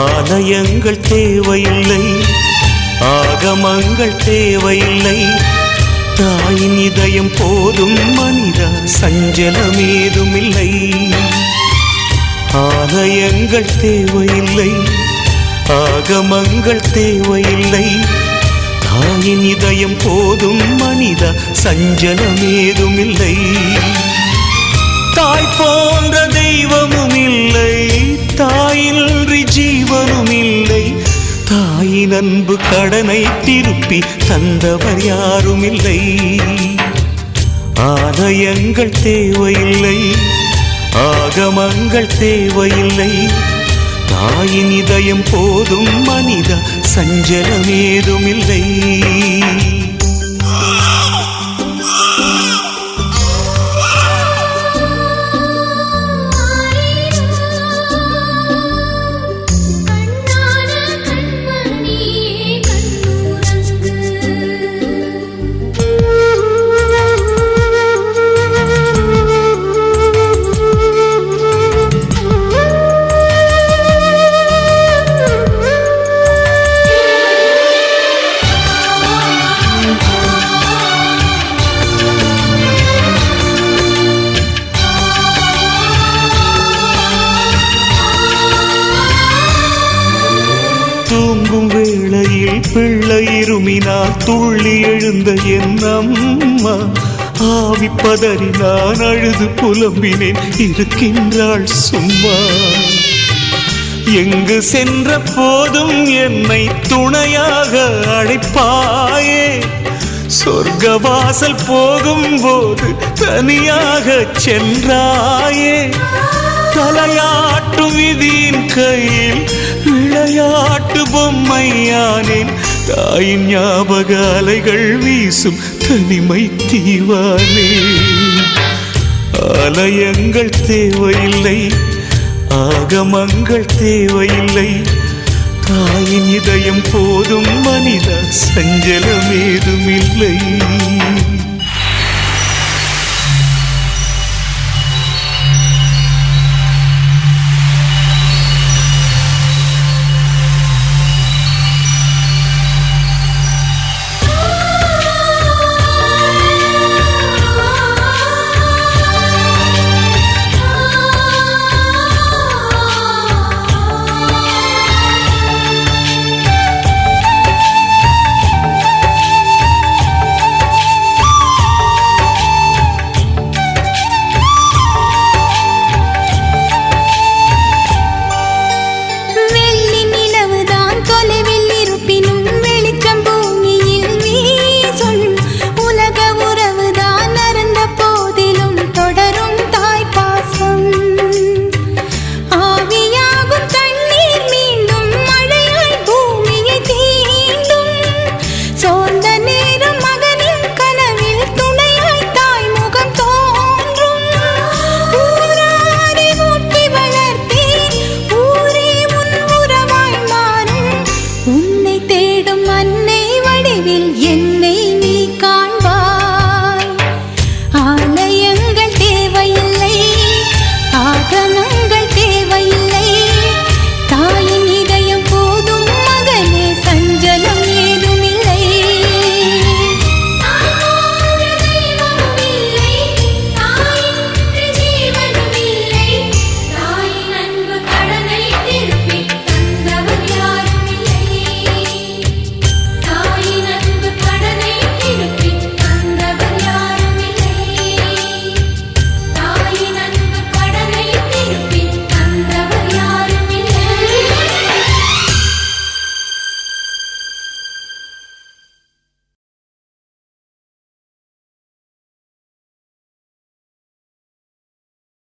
ஆலயங்கள் தேவையில்லை, ஆகமங்கள் தேவையில்லை, தாயின் இதயம் போதும் மனிதா, சஞ்சலமேதுமில்லை. ஆலயங்கள் தேவையில்லை, ஆகமங்கள் தேவையில்லை, தாயின் இதயம் போதும் மனிதா, சஞ்சலமேதுமில்லை. தாய் போன்ற தெய்வமும் இல்லை, தாயின்றி ஜீவனும் இல்லை, தாயின் அன்பு கடனை திருப்பி தந்தவர் யாரும் இல்லை. ஆலயங்கள் தேவையில்லை, ஆகமங்கள் தேவையில்லை, தாயின் இதயம் போதும் மனிதா, சஞ்சலமேதுமில்லை. தூங்கும் வேளையில் பிள்ளை இருமினால் துள்ளி எழுந்த என் அம்மா, ஆவி பதறி நான் அழுது புலம்பினேன், இருக்கின்றாள் சும்மா. எங்கு சென்ற போதும் என்னை துணையாக அழைப்பாயே, சொர்க்கவாசல் போகும்போது தனியாக சென்றாயே. தலையாட்டும் விதியின் கையில் விளையாட்டு பொம்மையானேன், தாயின் ஞாபக அலைகள் வீசும் தனிமை தீவானே. ஆலயங்கள் தேவையில்லை, ஆகமங்கள் தேவையில்லை, தாயின் இதயம் போதும் மனிதா, சஞ்சலமேதுமில்லை.